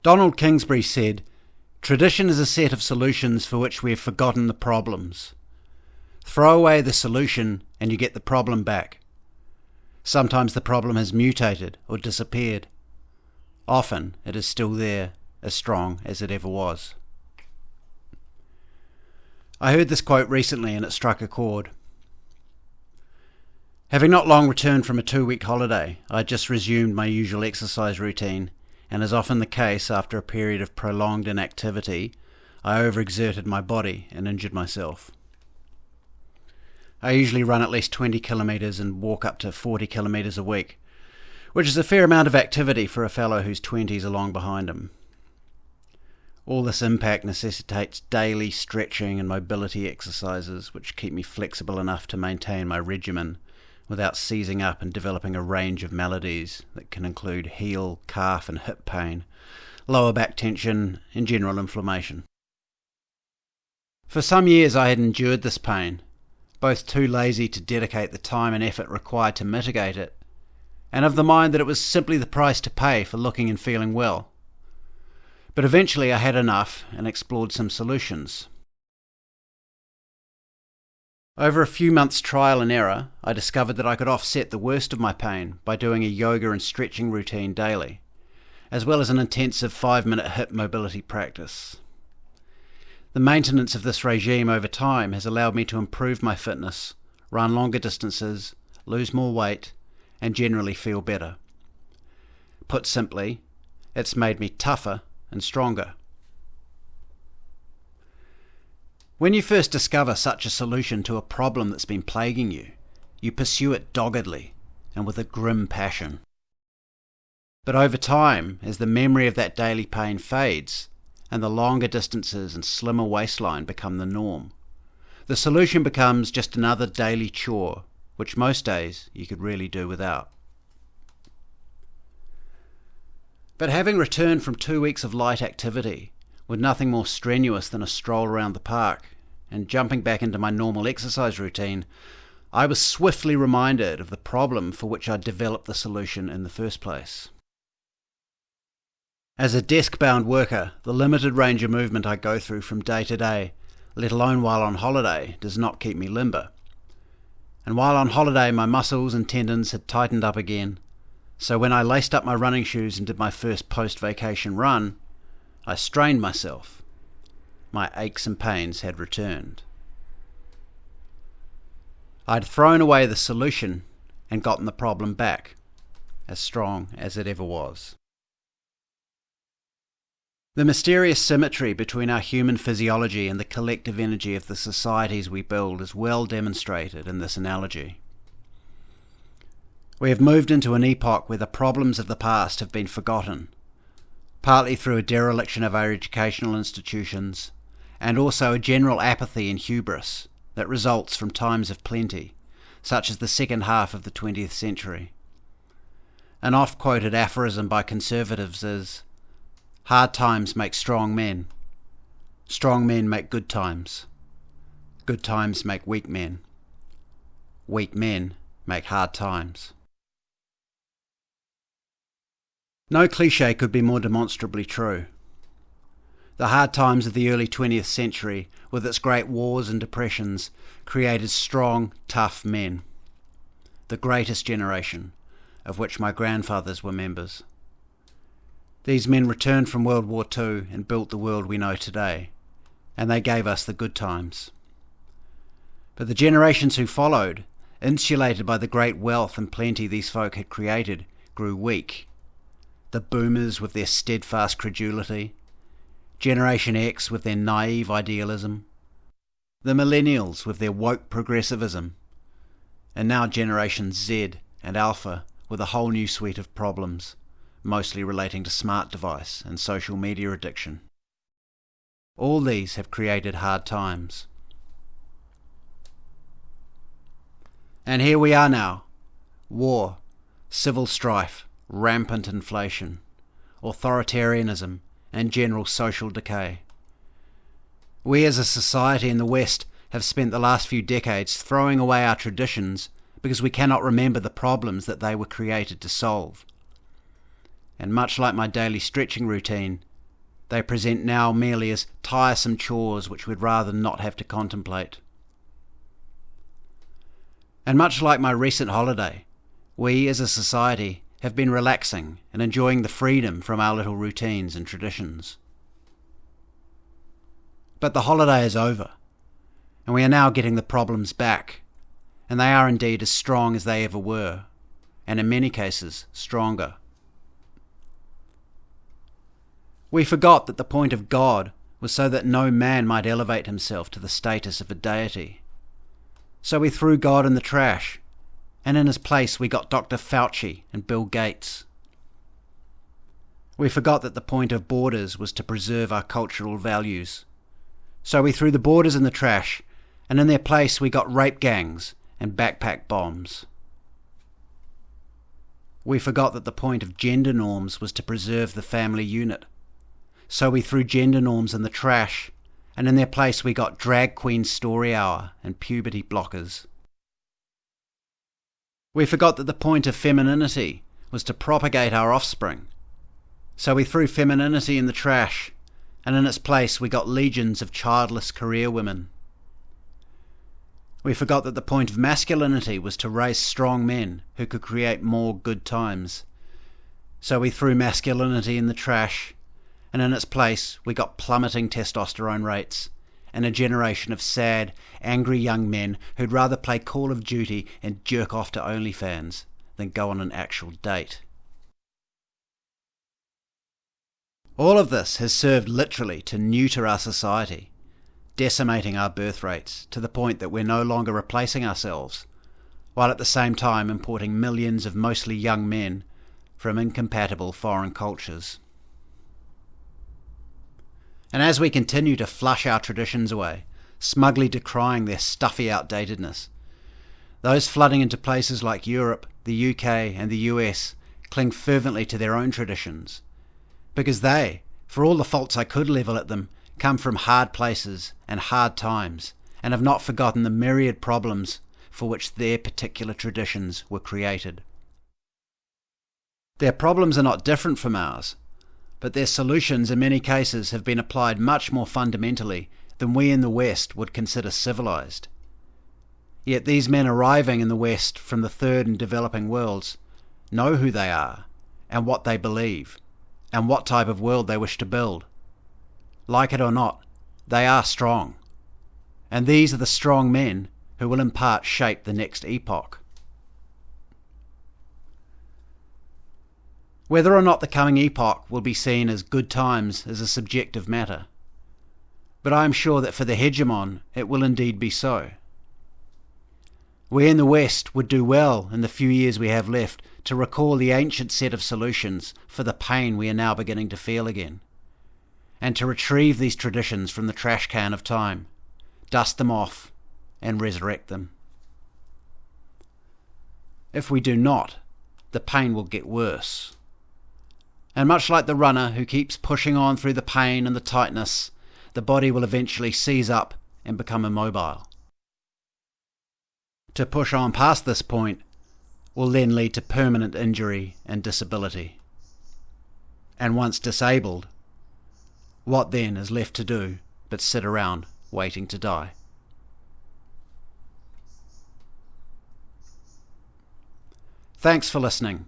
Donald Kingsbury said, "Tradition is a set of solutions for which we have forgotten the problems. Throw away the solution and you get the problem back. Sometimes the problem has mutated or disappeared. Often it is still there, as strong as it ever was." I heard this quote recently and it struck a chord. Having not long returned from a 2-week holiday, I had just resumed my usual exercise routine, and as often the case after a period of prolonged inactivity, I overexerted my body and injured myself. I usually run at least 20 kilometres and walk up to 40 kilometres a week, which is a fair amount of activity for a fellow whose 20s are long behind him. All this impact necessitates daily stretching and mobility exercises which keep me flexible enough to maintain my regimen without seizing up and developing a range of maladies that can include heel, calf and hip pain, lower back tension and general inflammation. For some years I had endured this pain, both too lazy to dedicate the time and effort required to mitigate it, and of the mind that it was simply the price to pay for looking and feeling well. But eventually I had enough and explored some solutions. Over a few months' trial and error, I discovered that I could offset the worst of my pain by doing a yoga and stretching routine daily, as well as an intensive 5-minute hip mobility practice. The maintenance of this regime over time has allowed me to improve my fitness, run longer distances, lose more weight, and generally feel better. Put simply, it's made me tougher and stronger. When you first discover such a solution to a problem that's been plaguing you, you pursue it doggedly and with a grim passion. But over time, as the memory of that daily pain fades and the longer distances and slimmer waistline become the norm, the solution becomes just another daily chore, which most days you could really do without. But having returned from 2 weeks of light activity, with nothing more strenuous than a stroll around the park, and jumping back into my normal exercise routine, I was swiftly reminded of the problem for which I'd developed the solution in the first place. As a desk-bound worker, the limited range of movement I go through from day to day, let alone while on holiday, does not keep me limber. And while on holiday my muscles and tendons had tightened up again, so when I laced up my running shoes and did my first post-vacation run, I strained myself. My aches and pains had returned. I'd thrown away the solution and gotten the problem back, as strong as it ever was. The mysterious symmetry between our human physiology and the collective energy of the societies we build is well demonstrated in this analogy. We have moved into an epoch where the problems of the past have been forgotten, partly through a dereliction of our educational institutions, and also a general apathy and hubris that results from times of plenty, such as the second half of the 20th century. An oft-quoted aphorism by conservatives is, "Hard times make strong men make good times make weak men make hard times." No cliché could be more demonstrably true. The hard times of the early 20th century, with its great wars and depressions, created strong, tough men. The greatest generation, of which my grandfathers were members. These men returned from World War II and built the world we know today, and they gave us the good times. But the generations who followed, insulated by the great wealth and plenty these folk had created, grew weak. The boomers with their steadfast credulity, Generation X with their naive idealism, the millennials with their woke progressivism, and now Generation Z and Alpha with a whole new suite of problems, mostly relating to smart device and social media addiction. All these have created hard times. And here we are now. War, civil strife, rampant inflation, authoritarianism, and general social decay. We as a society in the West have spent the last few decades throwing away our traditions because we cannot remember the problems that they were created to solve. And much like my daily stretching routine, They present now merely as tiresome chores which we'd rather not have to contemplate. And much like my recent holiday, we as a society have been relaxing and enjoying the freedom from our little routines and traditions. But the holiday is over, and we are now getting the problems back, and they are indeed as strong as they ever were, and in many cases stronger. We forgot that the point of God was so that no man might elevate himself to the status of a deity. So we threw God in the trash, and in his place we got Dr. Fauci and Bill Gates. We forgot that the point of borders was to preserve our cultural values. So we threw the borders in the trash, and in their place we got rape gangs and backpack bombs. We forgot that the point of gender norms was to preserve the family unit. So we threw gender norms in the trash, and in their place we got drag queen story hour and puberty blockers. We forgot that the point of femininity was to propagate our offspring. So we threw femininity in the trash, and in its place we got legions of childless career women. We forgot that the point of masculinity was to raise strong men who could create more good times. So we threw masculinity in the trash, and in its place we got plummeting testosterone rates and a generation of sad, angry young men who'd rather play Call of Duty and jerk off to OnlyFans than go on an actual date. All of this has served literally to neuter our society, decimating our birth rates to the point that we're no longer replacing ourselves, while at the same time importing millions of mostly young men from incompatible foreign cultures. And as we continue to flush our traditions away, smugly decrying their stuffy outdatedness, those flooding into places like Europe, the UK and the US cling fervently to their own traditions, because they, for all the faults I could level at them, come from hard places and hard times, and have not forgotten the myriad problems for which their particular traditions were created. Their problems are not different from ours, but their solutions in many cases have been applied much more fundamentally than we in the West would consider civilized. Yet these men arriving in the West from the third and developing worlds know who they are, and what they believe, and what type of world they wish to build. Like it or not, they are strong. And these are the strong men who will in part shape the next epoch. Whether or not the coming epoch will be seen as good times is a subjective matter, but I am sure that for the hegemon it will indeed be so. We in the West would do well in the few years we have left to recall the ancient set of solutions for the pain we are now beginning to feel again, and to retrieve these traditions from the trash can of time, dust them off, and resurrect them. If we do not, the pain will get worse. And much like the runner who keeps pushing on through the pain and the tightness, the body will eventually seize up and become immobile. To push on past this point will then lead to permanent injury and disability. And once disabled, what then is left to do but sit around waiting to die? Thanks for listening.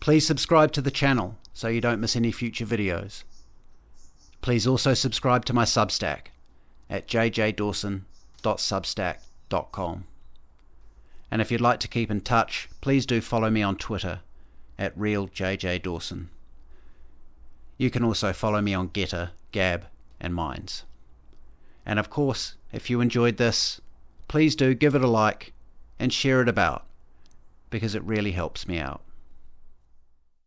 Please subscribe to the channel so you don't miss any future videos. Please also subscribe to my Substack at jjdawson.substack.com. And if you'd like to keep in touch, please do follow me on Twitter at RealJJDawson. You can also follow me on Getter, Gab and Minds. And of course, if you enjoyed this, please do give it a like and share it about, because it really helps me out.